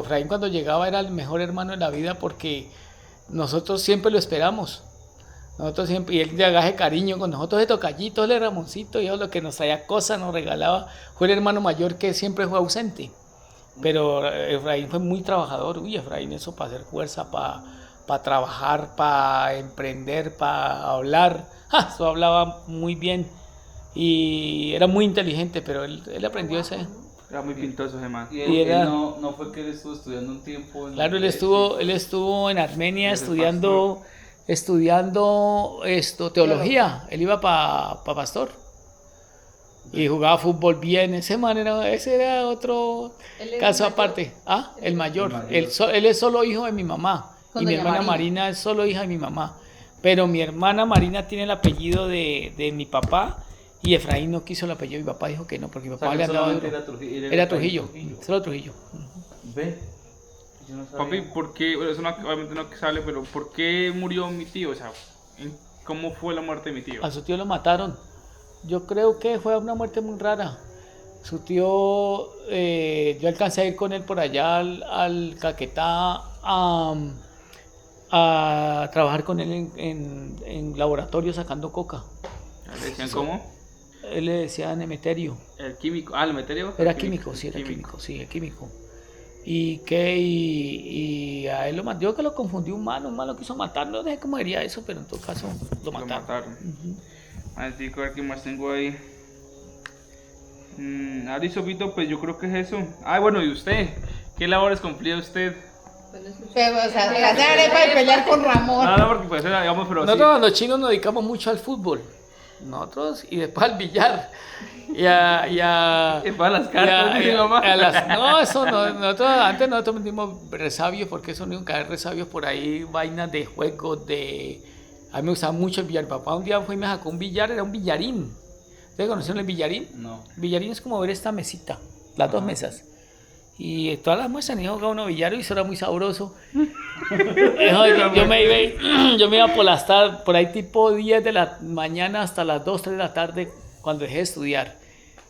Efraín cuando llegaba era el mejor hermano de la vida porque nosotros siempre lo esperamos. Nosotros siempre, y él de agaje cariño con nosotros de tocallito, él era Ramoncito, y yo lo que nos traía cosas, nos regalaba. Fue el hermano mayor que siempre fue ausente. Pero Efraín fue muy trabajador. Uy, Efraín, eso para hacer fuerza, para trabajar, para emprender, para hablar. ¡Ja! Eso hablaba muy bien y era muy inteligente, pero él aprendió ese. Era muy pintoso ese man. Y Y era- él no fue que él estuvo estudiando un tiempo en Claro, Grecia. él estuvo en Armenia Él es estudiando teología. Él iba para pastor y jugaba fútbol bien. Ese era otro Él es caso el mayor. aparte. Ah, el mayor. El mayor. Él es solo hijo de mi mamá Con y mi doña hermana Marina. Marina es solo hija de mi mamá. Pero mi hermana Marina tiene el apellido de mi papá y Efraín no quiso el apellido. Mi papá dijo que no, porque mi O sea, papá que le andaba solamente duro. era Trujillo. Era Trujillo, solo Trujillo. Ve. Yo no sabía. Papi, ¿por qué? Bueno, eso obviamente no sale, pero ¿por qué murió mi tío? O sea, ¿cómo fue la muerte de mi tío? A su tío lo mataron. Yo creo que fue una muerte muy rara. Su tío, yo alcancé a ir con él por allá al Caquetá a trabajar con él en laboratorio sacando coca. ¿Le decían cómo? Él le decía Nemeterio. El químico. Ah, ¿el meterio? Era químico, sí, era químico, sí, era químico. Y a él lo mató. Yo que lo confundió un man lo quiso matar. No sé cómo sería eso, pero en todo caso lo Lo mataron. mataron. Ujú. Maldito, a ver qué más tengo ahí. Ari Sopito, pues yo creo que es eso. Ah, bueno, ¿y usted? ¿Qué labores cumplía usted? Pero, o sea, de hacer arepa y pelear con Ramón. No, porque pues era, digamos, pero Nosotros los chinos nos dedicamos mucho al fútbol. Nosotros y después al billar. Y a sí. Para las cartas, dice mi mamá. no, eso no. Antes nosotros metimos resabios porque eso no iban a caer resabios por ahí, vainas de juegos, A mí me gustaba mucho el billar. Papá un día fue y me sacó un billar, era un billarín. ¿Ustedes conocieron el billarín? No. Billarín es como ver esta mesita, las dos mesas. Y todas las mesas ni jugaba uno billar y eso era muy sabroso. yo me iba por ahí tipo 10 de la mañana hasta las 2, 3 de la tarde cuando dejé de estudiar.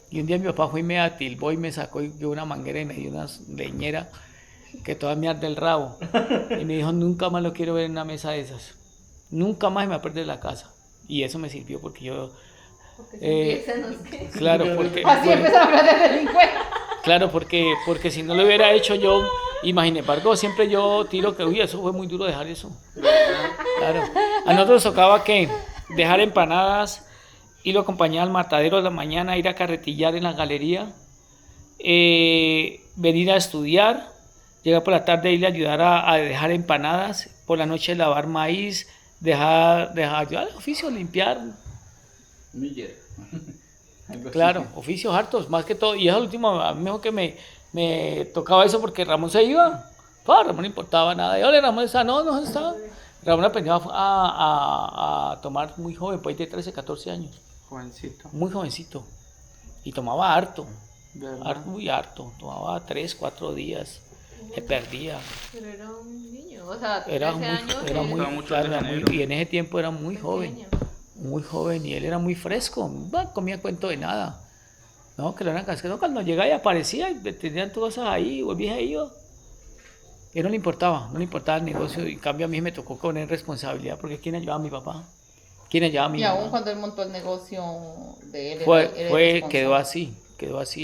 Y un día mi papá fue y me atilbó y me sacó de una manguera y me dio una leñera que toda me arde el rabo. Y me dijo, nunca más lo quiero ver en una mesa de esas. Nunca más me va a perder la casa. Y eso me sirvió porque yo... claro, porque... Así empezó a hablar de delincuentes. Claro, porque si no lo hubiera hecho yo, imagínate, embargo, siempre yo tiro que, uy, eso fue muy duro dejar eso. Claro. A nosotros tocaba que dejar empanadas, ir a acompañar al matadero de la mañana, ir a carretillar en la galería, venir a estudiar, llegar por la tarde irle a ayudar a dejar empanadas, por la noche lavar maíz, ayudar al oficio, limpiar. Miller. Algo así. Claro, oficios hartos, más que todo. Y es el último, a mí mejor que me tocaba eso porque Ramón se iba. Ramón no importaba nada. Y, hola, Ramón está, no está. Ramón aprendió a tomar muy joven, pues de 13, 14 años. Jovencito. Muy jovencito. Y tomaba harto, ¿Verdad? muy harto. Tomaba 3, 4 días. Se perdía. Pero era un niño, o sea, Era 13 años. Estaba muy, mucho claro, de era muy, janeiro. y en ese tiempo era muy joven. pequeño. Muy joven y él era muy fresco, no comía cuento de nada. No, que lo eran casqueros. Cuando llegaba y aparecía y tenían todas cosas ahí, volvía y yo. Y no le importaba el negocio. Y en cambio a mí me tocó poner responsabilidad porque ¿quién ayudaba a mi papá? ¿Quién ayudaba a mi Y mamá? aún cuando él montó el negocio de él, Quedó así.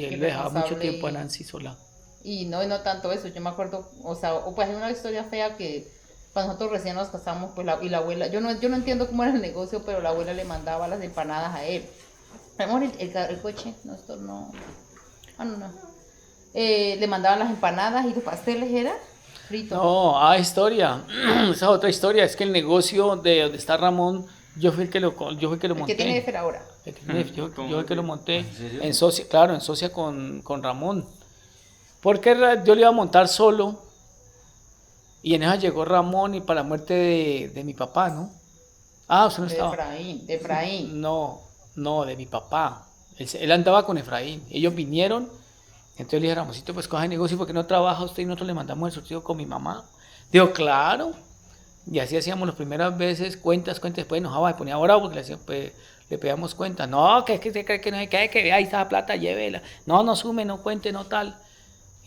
Él le dejaba mucho Irresponsable tiempo a Nancy sola. Y no tanto eso, yo me acuerdo, o sea, pues hay una historia fea que cuando nosotros recién nos casamos, pues la abuela, yo no entiendo cómo era el negocio, pero la abuela le mandaba las empanadas a él. Amor, el coche, no, esto no. No. Le mandaban las empanadas y los pasteles era frito. No, historia. Esa es otra historia. Es que el negocio de donde está Ramón, yo fui el que lo el monté. que tiene de fer ahora. Yo el que lo monté ¿En serio? en socia con Ramón. Porque yo le iba a montar solo y en esa llegó Ramón y para la muerte de mi papá, ¿no? Ah, usted no De estaba. Efraín. No, de mi papá. Él andaba con Efraín. Ellos vinieron, entonces le dije, Ramoncito, pues coja el negocio porque no trabaja usted y nosotros le mandamos el surtido con mi mamá. Digo, claro. Y así hacíamos las primeras veces, cuentas, después enojaba, me ponía bravo porque le pedíamos cuentas. No, que es que se cree que no hay que vea, ahí está la plata, llévela. No sume, no cuente, no tal.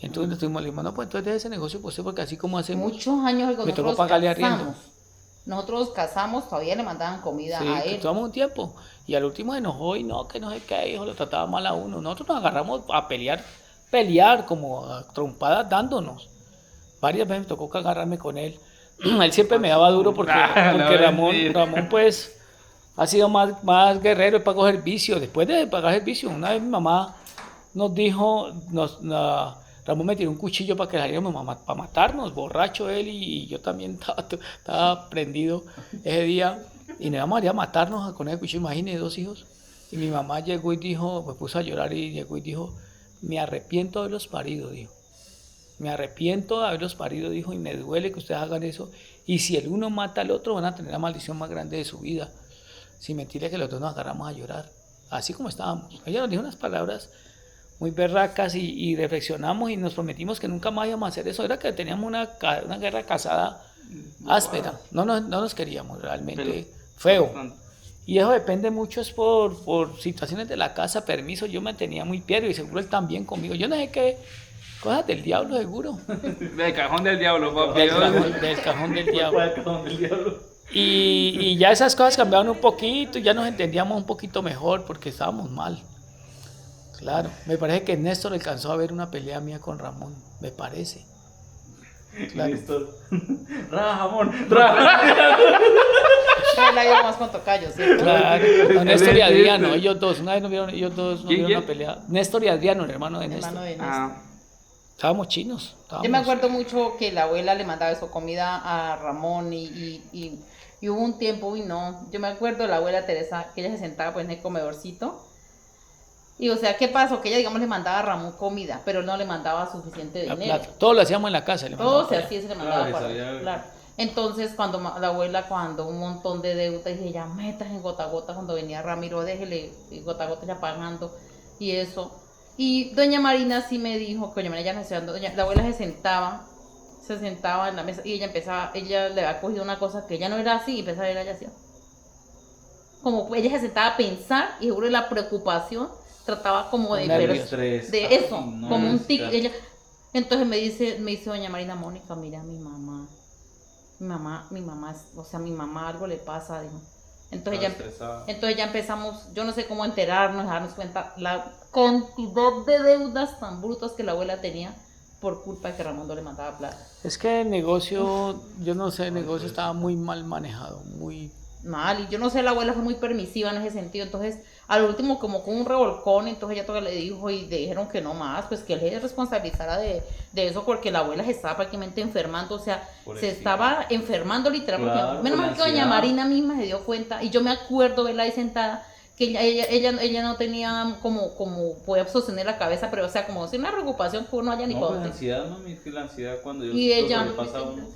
Entonces le dijimos, no, pues entonces deje ese negocio pues porque así como hacemos, Muchos años que me tocó nosotros pagarle arriendo. casamos. Nosotros casamos, todavía le mandaban comida Sí, a que él. tomamos un tiempo. Y al último se enojó y no, que no sé qué, hijo, lo trataba mal a uno. Nosotros nos agarramos a pelear como a trompadas dándonos. Varias veces me tocó que agarrarme con él. Él siempre me daba duro porque Ramón pues ha sido más guerrero para coger vicio. Después de pagar el vicio, una vez mi mamá nos dijo, Ramón me tiró un cuchillo para que saliéramos para matarnos, borracho él y yo también estaba prendido ese día y nos íbamos a ir a matarnos con ese cuchillo, imagínate, 2 hijos. Y mi mamá llegó y dijo, me puso a llorar y llegó y dijo, me arrepiento de haberlos parido, dijo. Me arrepiento de haberlos parido, dijo, y me duele que ustedes hagan eso. Y si el uno mata al otro, van a tener la maldición más grande de su vida. Sin mentirle que los dos nos agarramos a llorar, así como estábamos. Ella nos dijo unas palabras muy berracas y reflexionamos y nos prometimos que nunca más íbamos a hacer eso. Era que teníamos una guerra casada áspera. No nos queríamos realmente, feo. Y eso depende mucho es por situaciones de la casa, permiso. Yo me tenía muy pierdo y seguro él también conmigo. Yo no sé qué, cosas del diablo seguro. Del cajón del diablo, papi. Del cajón del diablo. Y ya esas cosas cambiaron un poquito, ya nos entendíamos un poquito mejor porque estábamos mal. Claro, me parece que Néstor alcanzó a ver una pelea mía con Ramón, me parece. Claro. Néstor. Ramón. La íbamos con tocayo, ¿cierto? Claro, no, Néstor y Adriano, ellos dos, una vez nos vieron una pelea. Néstor y Adriano, el hermano de Néstor. Hermano de Néstor. Ah, Estábamos chinos. Yo me acuerdo mucho que la abuela le mandaba eso, comida a Ramón y hubo un tiempo, yo me acuerdo de la abuela Teresa, que ella se sentaba pues en el comedorcito. Y o sea, ¿qué pasó? Que ella, digamos, le mandaba a Ramón comida, pero no le mandaba suficiente La dinero. plata. Todo lo hacíamos en la casa. Todo se hacía, se le mandaba Claro, para sabía. claro. Entonces, cuando la abuela, cuando un montón de deudas, dije, ya metas en gota a gota, cuando venía Ramiro, déjele gota a gota ya pagando y eso. Y doña Marina sí me dijo que doña Marina ya no la abuela se sentaba en la mesa y ella le había cogido una cosa que ella no era así y empezaba a ver ella así. Como ella se sentaba a pensar y seguro la preocupación trataba como de Nervios. de eso, No, como un es tic. claro. Ella, entonces me dice doña Marina, Mónica, mira mi mamá, o sea, mi mamá algo le pasa, dijo. Entonces ya empezamos, yo no sé cómo enterarnos, darnos cuenta la cantidad de deudas tan brutas que la abuela tenía por culpa de que Ramón no le mandaba plata. Es que el negocio, yo no sé, el negocio estaba muy mal manejado, muy... Mal, y yo no sé, la abuela fue muy permisiva en ese sentido, entonces al último como con un revolcón, entonces ella todavía le dijo y le dijeron que no más, pues que él se responsabilizara de eso porque la abuela se estaba prácticamente enfermando, o sea, se estaba enfermando literalmente. Claro, Menos mal que doña Marina misma se dio cuenta y yo me acuerdo verla ahí sentada que ella no tenía como podía sostener la cabeza, pero o sea, como si una preocupación que uno haya ni No, pues cuando. ansiedad, mami, que la ansiedad cuando yo Y ella- le pasa a uno.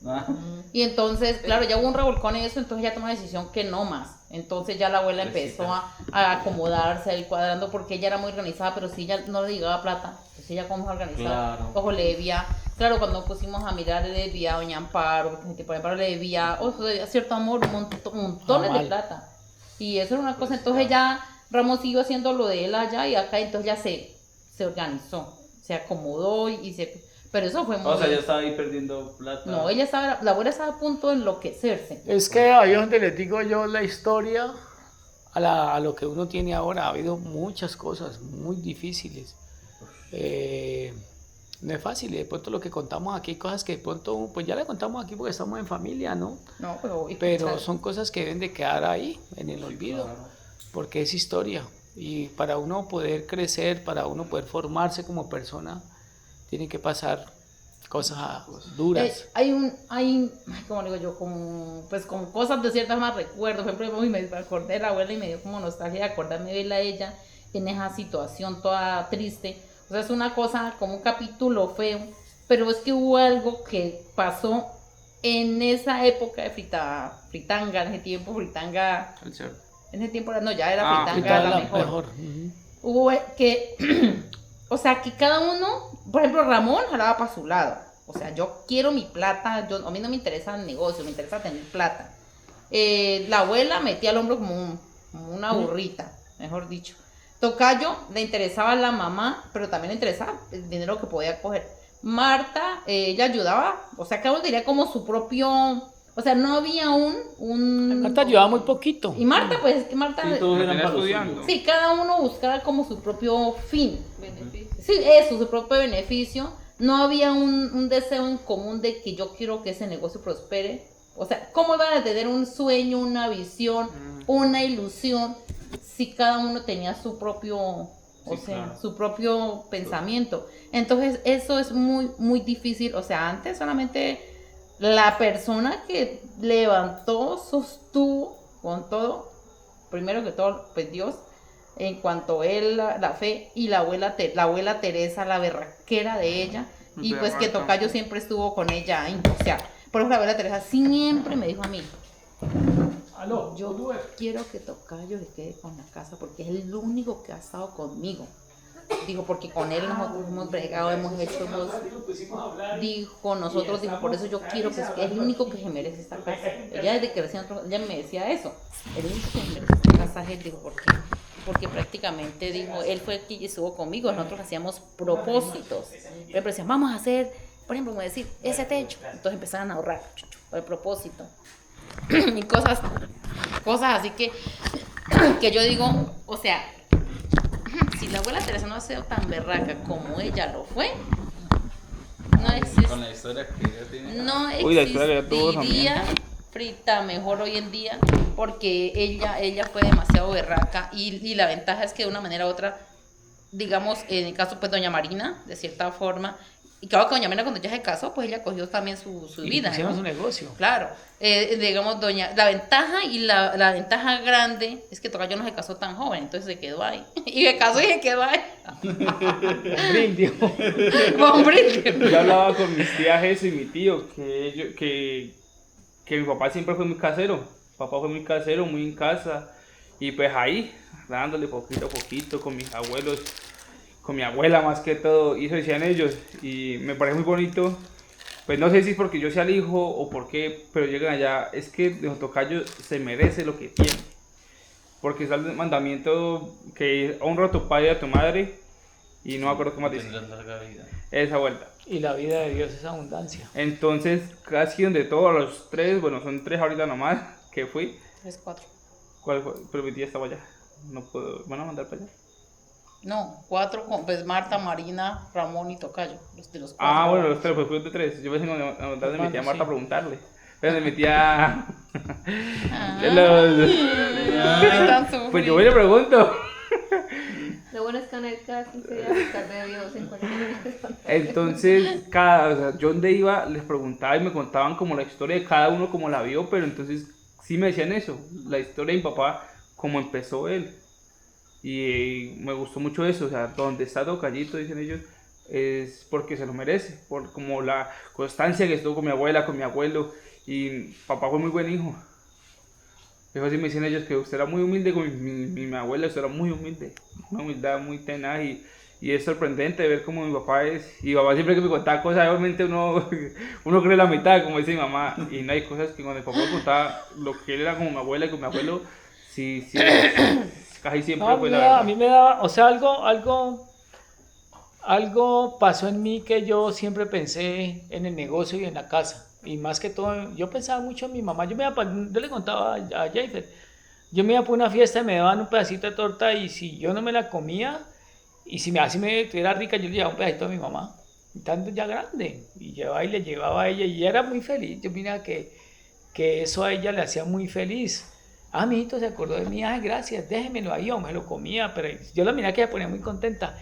Ah, Y entonces, claro, ya hubo un revolcón en eso, entonces ya tomó la decisión que no más. Entonces ya la abuela empezó a acomodarse, a ir cuadrando, porque ella era muy organizada, pero si ella no le llegaba plata, pues ella cómo se organizaba. Claro. Ojo, le debía, claro, cuando pusimos a mirar, le debía a doña Amparo, tipo de Amparo le debía, ojo, le debía cierto amor, montones de mal. plata. Y eso era una cosa, entonces ya Ramón siguió haciendo lo de él allá y acá, entonces ya se organizó, se acomodó pero eso fue muy... o sea, ya estaba ahí perdiendo plata. No, la abuela estaba a punto de enloquecerse. Es que ahí es donde les digo yo la historia a lo que uno tiene ahora. Ha habido muchas cosas muy difíciles. No es fácil. De pronto lo que contamos aquí, cosas que de pronto, pues ya le contamos aquí porque estamos en familia, ¿no? No, pero Pero son cosas que deben de quedar ahí, en el olvido, Claro. porque es historia. Y para uno poder crecer, para uno poder formarse como persona, tienen que pasar cosas duras. como digo yo, con cosas de cierta forma recuerdo, por ejemplo, me acordé de la abuela y me dio como nostalgia de acordarme de verla a ella en esa situación toda triste. O sea, es una cosa como un capítulo feo, pero es que hubo algo que pasó en esa época de fritanga, en ese tiempo fritanga, el cerdo. en ese tiempo ya era Ah, fritanga Ahorita la la mejor. Ujú. Hubo que, o sea, que cada uno, por ejemplo, Ramón jalaba para su lado. O sea, yo quiero mi plata, a mí no me interesa el negocio, me interesa tener plata. La abuela metía al hombro como una burrita, mejor dicho. Tocayo le interesaba la mamá, pero también le interesaba el dinero que podía coger. Marta, ella ayudaba, o sea, cada uno tenía como su propio, o sea, no había un... Marta ayudaba muy poquito. Y Marta, pues, es que Marta... Sí, todos eran Tenía para lo estudiando. suyo. Sí, cada uno buscaba como su propio fin. Beneficio. Sí, eso, su propio beneficio. No había un deseo en común de que yo quiero que ese negocio prospere. O sea, ¿cómo iban a tener un sueño, una visión, una ilusión, si cada uno tenía su propio, o Sí, sea, claro. su propio pensamiento? Entonces, eso es muy, muy difícil. O sea, antes solamente la persona que levantó, sostuvo con todo, primero que todo, pues Dios, en cuanto a él, la fe, y la abuela Teresa, la berraquera de ella, y pues que Berraca. Tocayo siempre estuvo con ella ahí. O sea, por ejemplo, la abuela Teresa siempre me dijo a mí, Aló, yo quiero que Tocayo se quede con la casa porque es el único que ha estado conmigo. Digo, porque con él nosotros hemos bregado, hemos hecho, dijo, nosotros, dijo, por eso yo quiero que es el único que se merece esta casa. Ella desde que recién ella me decía eso, el único que se merece esta casa es él, digo, ¿por qué? Porque prácticamente, dijo, él fue el que estuvo conmigo, nosotros hacíamos propósitos. Pero decían, vamos a hacer, por ejemplo, como decir, ese techo. Entonces empezaban a ahorrar por el propósito. Y cosas así que yo digo, o sea, si la abuela Teresa no ha sido tan berraca como ella lo fue, no existe, Con la historia que ella tiene. no Uy, la historia que ya tuvo existiría Frita mejor hoy en día, porque ella fue demasiado berraca, y la ventaja es que de una manera u otra, digamos, en el caso pues doña Marina, de cierta forma, y claro que doña Marina cuando ella se casó, pues ella cogió también su Y vida, pusieron ¿no? su negocio. Claro, digamos, la ventaja y la ventaja grande es que Tocayo no se casó tan joven, entonces se quedó ahí. Y se casó y se quedó ahí. Brindio. Hombre. Yo hablaba con mis tías eso y mi tío, que mi papá siempre fue muy casero. Papá fue muy casero, muy en casa. Y pues ahí, dándole poquito a poquito con mis abuelos, con mi abuela más que todo, y eso decían ellos. Y me parece muy bonito. Pues no sé si es porque yo sea el hijo o por qué, pero llegan allá. Es que Don Tocayo se merece lo que tiene. Porque está el mandamiento que honra a tu padre y a tu madre. Y no me acuerdo cómo dice. Tendrán larga vida. Esa vuelta. Y la vida de Dios es abundancia. Entonces, casi donde todos los tres, bueno, son tres ahorita nomás, que fui. 3, 4. ¿Cuál fue? Pero mi tía estaba allá. No puedo. ¿Van a mandar para allá? No, 4, pues Marta, Marina, Ramón y Tocayo, los de los 4. Ah, bueno, los tres, pues fui de tres. Yo pensé que a mandar de mi tía Bueno, Marta a sí. preguntarle. Pero de mi tía. Ah. Pues yo voy y le pregunto. Lo bueno es que en cada 15 días estar de Dios en cualquier Entonces, o sea, yo donde iba les preguntaba y me contaban como la historia de cada uno como la vio, pero entonces sí me decían eso, la historia de mi papá, como empezó él. Y me gustó mucho eso, o sea, donde está Tocayito, dicen ellos, es porque se lo merece, por como la constancia que estuvo con mi abuela, con mi abuelo, y papá fue muy buen hijo. Eso sí me dicen ellos, que usted era muy humilde con mi abuela, usted era muy humilde, una humildad muy tenaz, y es sorprendente ver cómo mi papá es. Y mi papá siempre que me contaba cosas, obviamente uno cree la mitad, como dice mi mamá, y no hay cosas que cuando mi papá me contaba lo que él era como mi abuela y con mi abuelo, sí, casi siempre No, fue a la mí verdad. me daba, o sea, algo pasó en mí que yo siempre pensé en el negocio y en la casa. Y más que todo, yo pensaba mucho en mi mamá. Yo le contaba a Jayfer, yo me iba por una fiesta y me daban un pedacito de torta, y si yo no me la comía, y si así me estuviera rica, yo le llevaba un pedacito a mi mamá, tanto ya grande, y le llevaba a ella, y ella era muy feliz. Yo miraba que eso a ella le hacía muy feliz. Ah, mi hijito se acordó de mí, ay, gracias, déjemelo ahí, o me lo comía, pero yo la miraba que ella ponía muy contenta,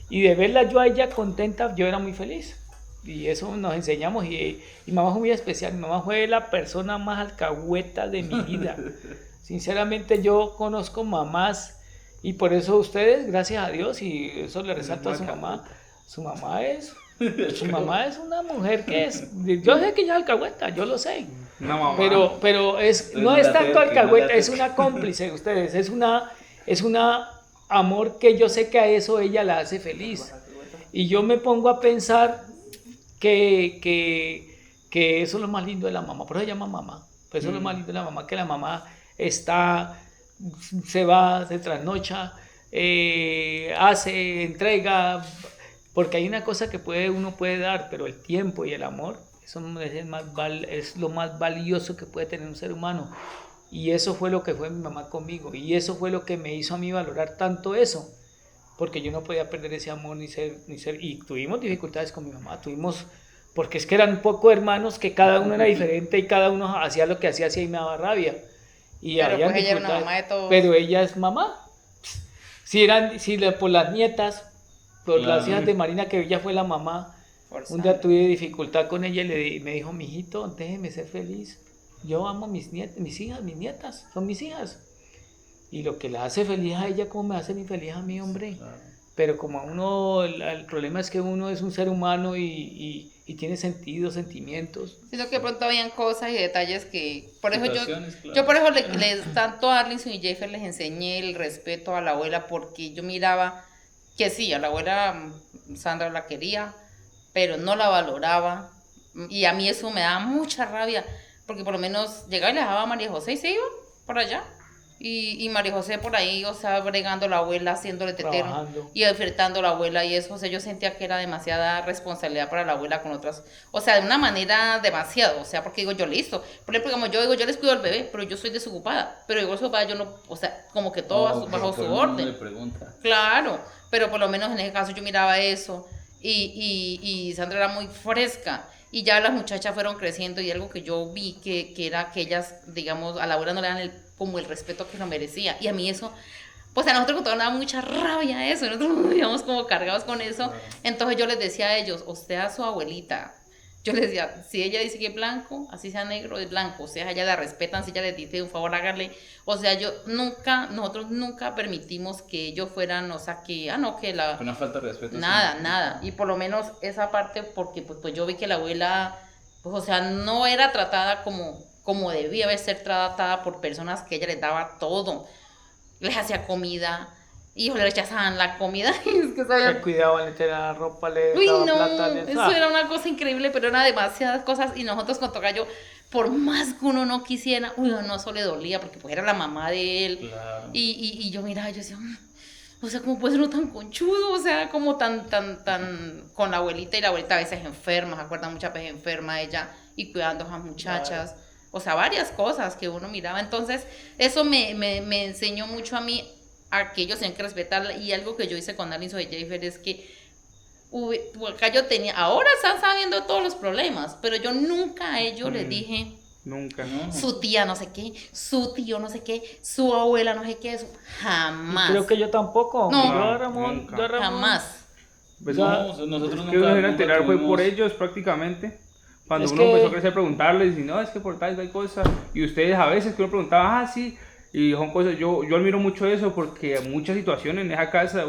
y de verla yo a ella contenta, yo era muy feliz. Y eso nos enseñamos, y mi mamá fue muy especial. Mi mamá fue la persona más alcahueta de mi vida. Sinceramente, yo conozco mamás, y por eso ustedes, gracias a Dios, y eso le resalto a su mamá. Su mamá es una mujer que es, yo sé que ella es alcahueta, yo lo sé, Una mamá. pero no es tanto alcahueta, es una cómplice de ustedes, es una amor que yo sé que a eso ella la hace feliz. Y yo me pongo a pensar que eso es lo más lindo de la mamá, por eso se llama mamá, por eso es lo más lindo de la mamá, que la mamá se va, se trasnocha, hace, entrega, porque hay una cosa que uno puede dar, pero el tiempo y el amor, eso es lo más valioso que puede tener un ser humano. Y eso fue lo que fue mi mamá conmigo, y eso fue lo que me hizo a mí valorar tanto eso, porque yo no podía perder ese amor y tuvimos dificultades con mi mamá, porque es que eran poco hermanos que cada uno era diferente y cada uno hacía lo que hacía y me daba rabia. Y Pero habían pues ella era una dificultades, mamá de todos. pero ella es mamá. Por las nietas, por Claro. las hijas de Marina, que ella fue la mamá, un día tuve dificultad con ella y me dijo, mijito, déjeme ser feliz. Yo amo mis nietas, son mis hijas. Y lo que la hace feliz a ella, ¿cómo me hace mi feliz a mí, hombre? Claro. Pero como a uno, el problema es que uno es un ser humano y tiene sentimientos. Sino que de pronto habían cosas y detalles que, por eso Situaciones, claro. yo por eso tanto a Arlinson y Jeffer les enseñé el respeto a la abuela, porque yo miraba que sí, a la abuela Sandra la quería, pero no la valoraba, y a mí eso me daba mucha rabia, porque por lo menos llegaba y le dejaba a María José y se iba por allá. Y María José por ahí, o sea, bregando a la abuela, haciéndole tetero Trabajando. y ofertando a la abuela y eso, o sea, yo sentía que era demasiada responsabilidad para la abuela con otras, o sea, de una manera demasiado, o sea, porque digo yo, listo, por ejemplo, como yo digo, yo les cuido al bebé, pero yo soy desocupada, pero digo, desocupada yo no, o sea, como que todo bajo su Pero uno orden. le pregunta. Claro, pero por lo menos en ese caso yo miraba eso y Sandra era muy fresca y ya las muchachas fueron creciendo y algo que yo vi que era que ellas, digamos, a la abuela no le dan como el respeto que lo merecía y a mí eso, pues a nosotros nos daba mucha rabia eso, nosotros nos íbamos como cargados con eso, entonces yo les decía a ellos, usted a su abuelita, yo les decía, si ella dice que es blanco, así sea negro, es blanco, o sea, ella la respetan, si ella les dice un favor, háganle, o sea, nosotros nunca permitimos que ellos fueran, o sea, que Una falta de respeto. nada, y por lo menos esa parte, porque pues yo vi que la abuela, pues o sea, no era tratada como debía haber ser tratada por personas que ella les daba todo, les hacía comida, y le rechazaban la comida, y es que sabían Le cuidaban, le tiraban la ropa, le uy, daban no, plata, eso era una cosa increíble, pero eran demasiadas cosas y nosotros con Tocayo, por más que uno no quisiera, uy, no, eso le dolía porque pues era la mamá de él Claro. y yo miraba, yo decía, o sea, ¿cómo puede ser uno tan conchudo? O sea, como tan con la abuelita y la abuelita a veces enferma, ¿se acuerdan? Muchas veces enferma ella y cuidando a las muchachas, o sea, varias cosas que uno miraba, entonces eso me enseñó mucho a mí a que ellos tienen que respetarla y algo que yo hice con Arlinson y Jeffer es que acá yo tenía, ahora están sabiendo todos los problemas, pero yo nunca a ellos les dije Nunca. No. su tía no sé qué, su tío no sé qué, su abuela no sé qué, eso, jamás. Creo que yo tampoco. No. Yo a Ramón, Nunca. yo a Ramón- Jamás. Pues, No, nosotros es nunca. que uno se nunca enterar fue tuvimos- por ellos prácticamente. Cuando Es uno que- empezó a crecer, preguntarles, y no, es que por tal cosa. Y ustedes a veces que uno preguntaba, ah, sí. Y son cosas, yo admiro mucho eso porque muchas situaciones en esa casa,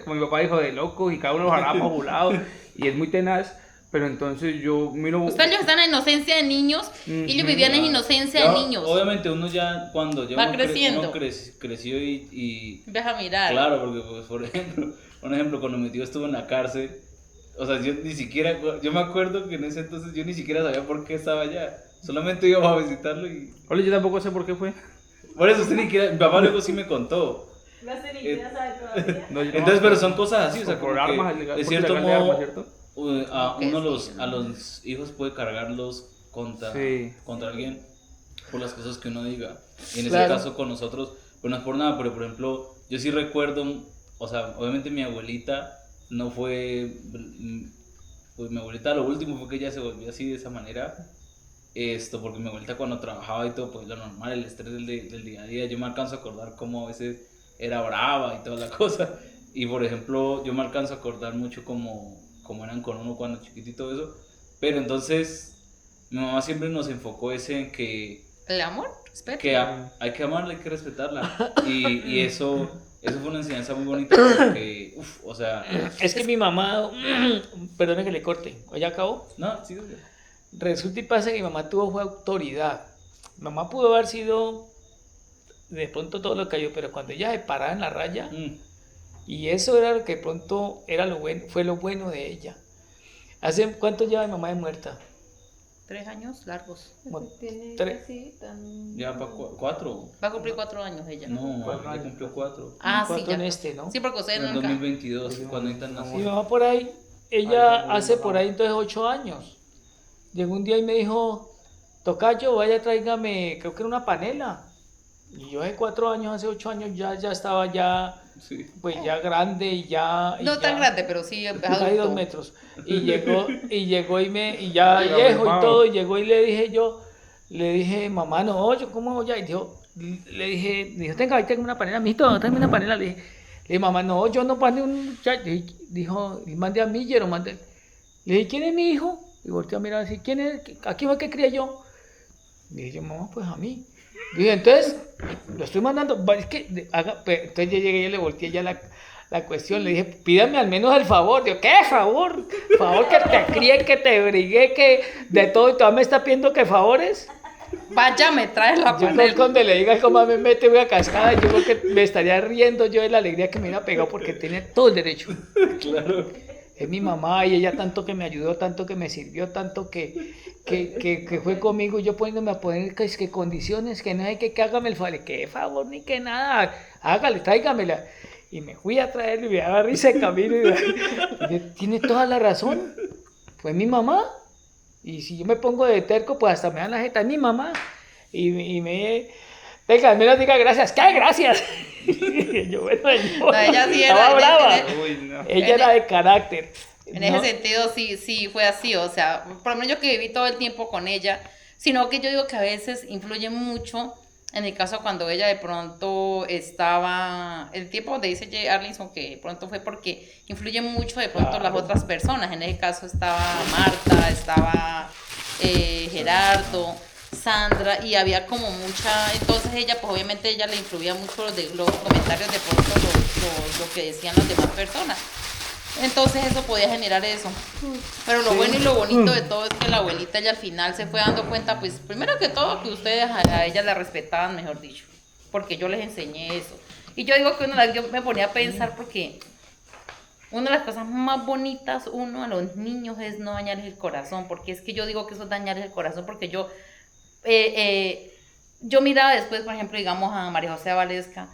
como mi papá dijo, de locos y cada uno ojalá para su lado y es muy tenaz. Pero entonces yo miro. Ustedes están en inocencia de niños y ellos vivían en inocencia de Ya, niños. Obviamente uno ya cuando ya Va uno creciendo. creció y Deja mirar. claro, porque pues, por ejemplo, cuando mi tío estuvo en la cárcel, o sea, yo me acuerdo que en ese entonces yo ni siquiera sabía por qué estaba allá. Solamente íbamos a visitarlo y Oye, yo tampoco sé por qué fue. por eso usted ni siquiera, mi papá luego sí me contó. No sé ni siquiera sabe todavía. No, yo no Entonces, me pero acuerdo. son cosas así, o sea, Por como armas, que, ilegal- de por cierto ilegal de armas, modo, ¿cierto? a Que uno sí, a los hijos puede cargarlos contra, Sí. contra alguien por las cosas que uno diga. Y en ese Claro. caso con nosotros, pues no es por nada, pero por ejemplo, yo sí recuerdo, o sea, obviamente mi abuelita no fue, pues mi abuelita lo último fue que ella se volvió así de esa manera. Porque mi abuelita cuando trabajaba y todo, pues lo normal, el estrés del día a día, yo me alcanzo a acordar cómo a veces era brava y toda la cosa. Y por ejemplo, yo me alcanzo a acordar mucho cómo eran con uno cuando chiquito y todo eso. Pero entonces, mi mamá siempre nos enfocó ese en que El amor, respeto. hay que amarla, hay que respetarla. Y eso fue una enseñanza muy bonita porque, o sea, Es que mi mamá, perdone que le corte, ¿o ya acabó? no, sí, Resulta y pasa que mi mamá fue autoridad. Mi mamá pudo haber sido de pronto todo lo que cayó, pero cuando ella se paraba en la raya, y eso era lo que de pronto era lo bueno, fue lo bueno de ella. ¿Hace cuánto lleva mi mamá de muerta? 3 años largos. Bueno, Tiene tres. casi tan... Ya para 4. Va a cumplir 4 años ella. No, 4 ya años. cumplió 4. Ah, sí, ¿Cuánto ya. en este, no? Sí, porque ustedes En el nunca... 2022, cuando Ethan Mi nació. mamá por ahí, ella hace por ahí entonces 8 años. Llegó un día y me dijo, tocayo, vaya, tráigame, creo que era una panela. Y yo hace 4 años, hace 8 años ya estaba ya, Sí. pues ya grande y ya... y No tan ya- grande, pero sí casi 2 adulto. metros. Y llegó y ya Pero viejo y arrimado. todo, y llegó y le dije, mamá, no, yo cómo ya, y dijo, tenga, ahí tengo una panela, mijito, tráeme una panela, le dije, mamá, no, yo no mandé un muchacho, dijo, mandé a Miller, le dije, ¿quién es mi hijo? Y volteé a mirar así, ¿quién es? ¿A quién fue que crié yo? Le dije, mamá, pues a mí. Dije, entonces, lo estoy mandando, es que, entonces yo llegué y le volteé ya la cuestión, le dije, pídame al menos el favor. Digo, ¿qué favor? Favor que te críe, que te brigué, que de todo, y todavía me está pidiendo que favores. Vaya, me traes la Yo creo que panela. cuando le diga cómo me mete una cascada, yo creo que me estaría riendo yo de la alegría que me hubiera pegado porque tiene todo el derecho. Claro. Es mi mamá y ella tanto que me ayudó, tanto que me sirvió, tanto que fue conmigo y yo poniéndome a poner que condiciones, que no hay que hágame el favor, que favor ni que nada, hágale, tráigamela. Y me fui a traerle y me daba risa de camino y dije, tiene toda la razón, fue mi mamá. Y si yo me pongo de terco, pues hasta me dan la jeta, es mi mamá. Y venga, al menos diga gracias, ¿qué gracias? Yo, bueno, yo No, ella sí estaba era, brava. Uy, no. Ella era de carácter. En ¿no? ese sentido sí fue así, o sea, por lo menos yo que viví todo el tiempo con ella, sino que yo digo que a veces influye mucho, en el caso cuando ella de pronto estaba, el tiempo donde dice Jay Arlinson que de pronto fue porque influye mucho de pronto las otras personas, en ese caso estaba Marta, estaba Gerardo, Sandra, y había como mucha, entonces ella pues obviamente ella le influía mucho los comentarios de pronto lo que decían las demás personas. Entonces eso podía generar eso. Pero lo bueno y lo bonito de todo es que la abuelita ella al final se fue dando cuenta, pues primero que todo que ustedes a ella la respetaban, mejor dicho, porque yo les enseñé eso. Y yo digo que yo me ponía a pensar porque una de las cosas más bonitas uno a los niños es no dañarles el corazón, porque es que yo digo que eso es dañarles el corazón, porque yo miraba después, por ejemplo, digamos a María José Valesca,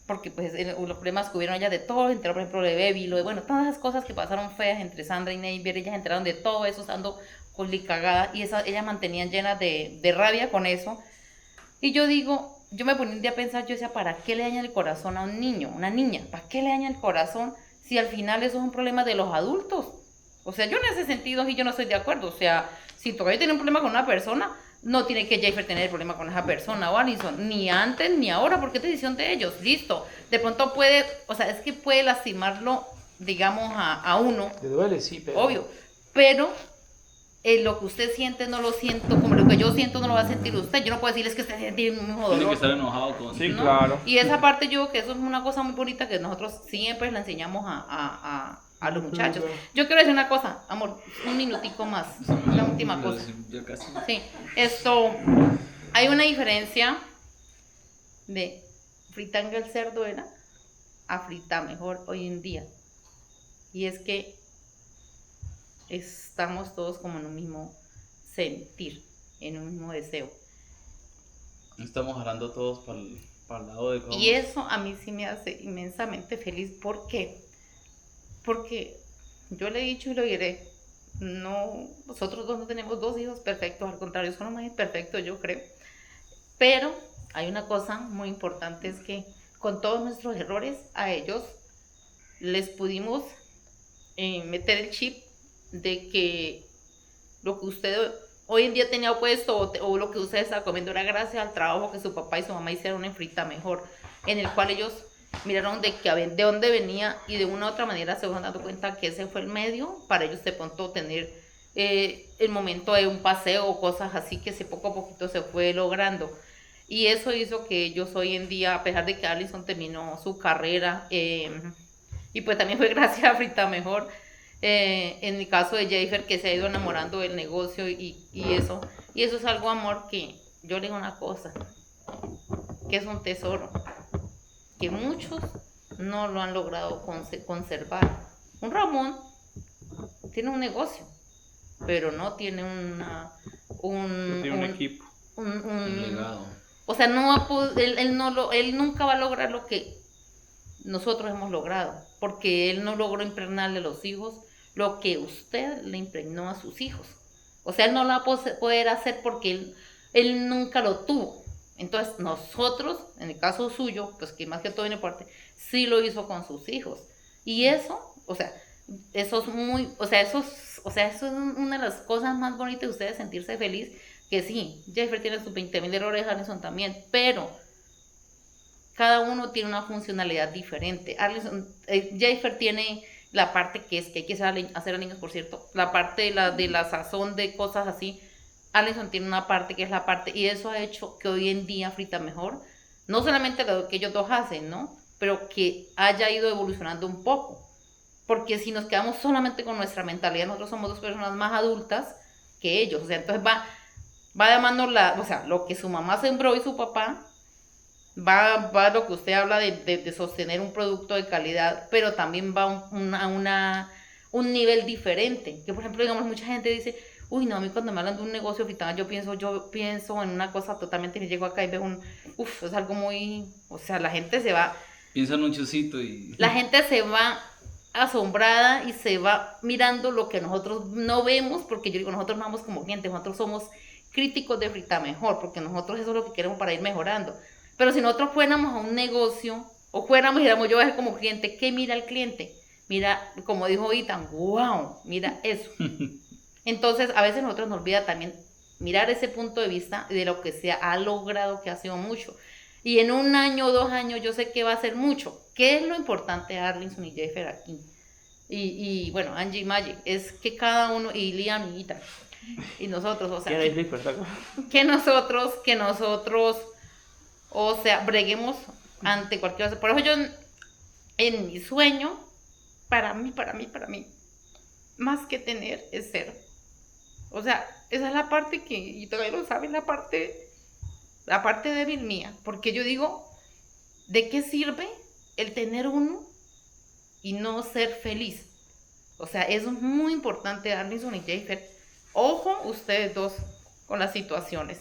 porque pues los problemas que hubieron ellas de todo, enteró por ejemplo de Baby, bueno, todas esas cosas que pasaron feas entre Sandra y Neiber, ellas enteraron de todo eso, estando cagada, y ellas mantenían llenas de rabia con eso. Y yo digo, yo me ponía un día a pensar, yo decía, ¿para qué le daña el corazón a un niño, una niña? ¿Para qué le daña el corazón si al final eso es un problema de los adultos? O sea, yo en ese sentido sí yo no estoy de acuerdo, o sea, si todavía tiene un problema con una persona, no tiene que Jayfer tener el problema con esa persona o Alison, ni antes ni ahora, porque es decisión de ellos, listo. De pronto puede, o sea, es que puede lastimarlo, digamos, a uno, Te duele, sí, pero... obvio, pero lo que usted siente no lo siento, como lo que yo siento no lo va a sentir usted. Yo no puedo decirles que usted siente el mismo dolor. Tiene que estar enojado con... Sí, ¿no? claro. Y esa parte yo creo que eso es una cosa muy bonita que nosotros siempre le enseñamos a los muchachos. Yo quiero decir una cosa, amor, un minutico más, la última cosa. Ya casi. Sí, hay una diferencia de fritanga el cerdo era a frita mejor hoy en día. Y es que estamos todos como en un mismo sentir, en un mismo deseo. Estamos jalando todos para el lado de... Y eso a mí sí me hace inmensamente feliz. ¿Por qué? Porque yo le he dicho y lo diré, no, nosotros dos no tenemos 2 hijos perfectos, al contrario, son los más imperfectos, yo creo. Pero hay una cosa muy importante, es que con todos nuestros errores a ellos les pudimos meter el chip de que lo que usted hoy en día tenía puesto o lo que usted estaba comiendo era gracias al trabajo que su papá y su mamá hicieron en Frita Mejor, en el cual ellos miraron de dónde venía y de una u otra manera se van dando cuenta que ese fue el medio para ellos de pronto tener el momento de un paseo o cosas así que poco a poquito se fue logrando. Y eso hizo que ellos hoy en día, a pesar de que Alison terminó su carrera, y pues también fue gracias a Frita Mejor, en el caso de Jayfer, que se ha ido enamorando del negocio y eso es algo, amor, que yo le digo una cosa, que es un tesoro, que muchos no lo han logrado conservar. Un Ramón tiene un negocio, pero no tiene No tiene un equipo. Un legado. O sea, él nunca va a lograr lo que nosotros hemos logrado, porque él no logró impregnarle a los hijos lo que usted le impregnó a sus hijos. O sea, él no lo va a poder hacer porque él nunca lo tuvo. Entonces, nosotros, en el caso suyo, pues que más que todo viene parte, sí lo hizo con sus hijos. Y eso, o sea, eso es eso es una de las cosas más bonitas de ustedes, sentirse feliz, que sí, Jeffer tiene sus 20.000 errores, Arlinson también, pero cada uno tiene una funcionalidad diferente. Jeffer tiene la parte que hay que hacer a niños, por cierto, la parte de la sazón de cosas así. Arlinson tiene una parte que es la parte, y eso ha hecho que hoy en día frita mejor, no solamente lo que ellos dos hacen, ¿no? Pero que haya ido evolucionando un poco, porque si nos quedamos solamente con nuestra mentalidad, nosotros somos dos personas más adultas que ellos, o sea, entonces va llamando lo que su mamá sembró y su papá, va lo que usted habla de sostener un producto de calidad, pero también va a un nivel diferente, que por ejemplo, digamos, mucha gente dice, uy, no, a mí cuando me hablan de un negocio fritanga, yo pienso en una cosa totalmente, y llego acá y veo es algo muy, o sea, la gente se va... Piensa en un chocito y... La gente se va asombrada y se va mirando lo que nosotros no vemos, porque yo digo, nosotros no vamos como clientes, nosotros somos críticos de Frita Mejor, porque nosotros eso es lo que queremos para ir mejorando. Pero si nosotros fuéramos a un negocio, o fuéramos y dijéramos, yo voy a ser como cliente, ¿qué mira el cliente? Mira, como dijo Ethan, wow, mira eso. Entonces, a veces nosotros nos olvida también mirar ese punto de vista de lo que se ha logrado, que ha sido mucho. Y en 1 año o 2 años yo sé que va a ser mucho. ¿Qué es lo importante de Arlinson y Jeffer aquí? Y bueno, Angie y Magic, es que cada uno, y Liam y Ethan, y nosotros, o sea, que nosotros, o sea, breguemos ante cualquier cosa. Por eso yo, en mi sueño, para mí, más que tener es ser. O sea, esa es la parte que, y todavía lo saben, la parte débil mía, porque yo digo, ¿de qué sirve el tener uno y no ser feliz? O sea, eso es muy importante, Arlinson y Jeffer. Ojo ustedes dos con las situaciones.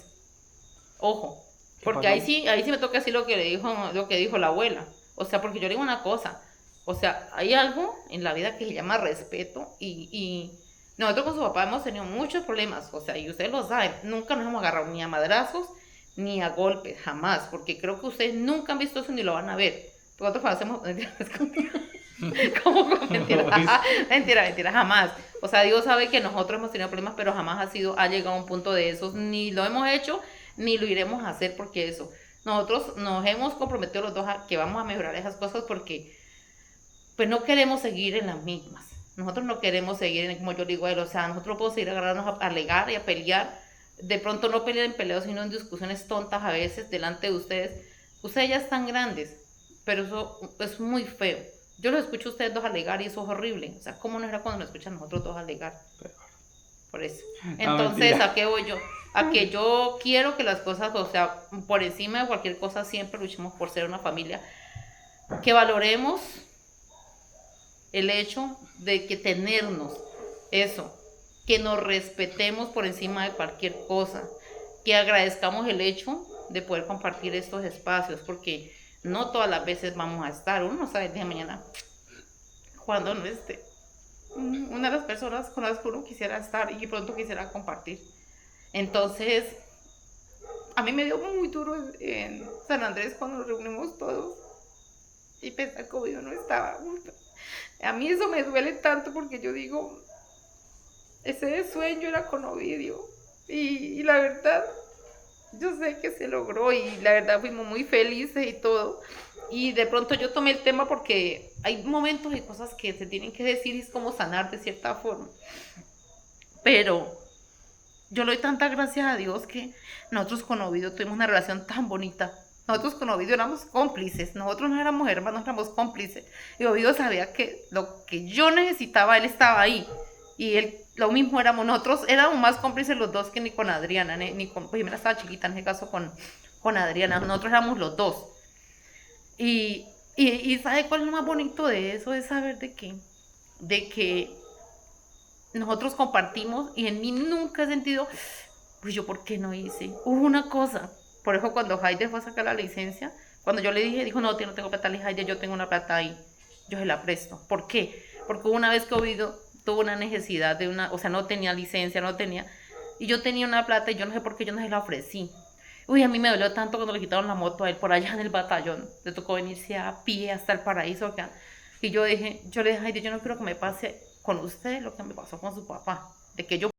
Ojo, porque ahí sí me toca decir lo que dijo la abuela. O sea, porque yo le digo una cosa, o sea, hay algo en la vida que se llama respeto, y nosotros con su papá hemos tenido muchos problemas, o sea, y ustedes lo saben, nunca nos hemos agarrado ni a madrazos ni a golpes, jamás, porque creo que ustedes nunca han visto eso ni lo van a ver. Nosotros cuando hacemos... ¿Cómo? Mentira, jamás. O sea, Dios sabe que nosotros hemos tenido problemas, pero jamás ha llegado a un punto de esos, ni lo hemos hecho, ni lo iremos a hacer, porque eso, nosotros nos hemos comprometido los dos a que vamos a mejorar esas cosas, porque pues no queremos seguir en las mismas. Nosotros no queremos seguir en, como yo digo a él, o sea, nosotros podemos seguir agarrarnos a alegar y a pelear, de pronto no pelear en peleas, sino en discusiones tontas a veces delante de ustedes. Ustedes ya están grandes, pero eso es muy feo. Yo los escucho a ustedes dos alegar y eso es horrible. O sea, ¿cómo no era cuando nos escuchan nosotros dos alegar? Por eso. Entonces, ¿a qué voy yo? A que yo quiero que las cosas, o sea, por encima de cualquier cosa, siempre luchemos por ser una familia, que valoremos el hecho de que tenernos, eso, que nos respetemos por encima de cualquier cosa, que agradezcamos el hecho de poder compartir estos espacios, porque no todas las veces vamos a estar, uno no sabe el día de mañana cuando no esté una de las personas con las que uno quisiera estar y pronto quisiera compartir. Entonces, a mí me dio muy duro en San Andrés cuando nos reunimos todos y pensar que yo no estaba. A mí eso me duele tanto, porque yo digo, ese sueño era con Ovidio, y la verdad, yo sé que se logró, y la verdad fuimos muy felices y todo. Y de pronto yo tomé el tema porque hay momentos y cosas que se tienen que decir y es como sanar de cierta forma. Pero yo le doy tanta gracias a Dios que nosotros con Ovidio tuvimos una relación tan bonita. Nosotros con Ovidio éramos cómplices, nosotros no éramos hermanos, éramos cómplices. Y Ovidio sabía que lo que yo necesitaba, él estaba ahí. Y él, lo mismo éramos nosotros, éramos más cómplices los dos que ni con Adriana, ni con, pues Jimena estaba chiquita en ese caso con Adriana, nosotros éramos los dos. Y ¿sabe cuál es lo más bonito de eso? Es saber de que nosotros compartimos, y en mí nunca he sentido Pues yo, ¿por qué no hice? Hubo una cosa. Por eso cuando Haider fue a sacar la licencia, cuando yo le dije, dijo, no, tío, no tengo plata. Le dije, Haider, yo tengo una plata ahí. Yo se la presto. ¿Por qué? Porque una vez que Ovidio tuvo una necesidad de una, o sea, no tenía licencia, no tenía, y yo tenía una plata y yo no sé por qué yo no se la ofrecí. Uy, a mí me dolió tanto cuando le quitaron la moto a él por allá en el batallón. Le tocó venirse a pie hasta el paraíso acá. Y yo le dije, Haider, yo no quiero que me pase con usted lo que me pasó con su papá. De que yo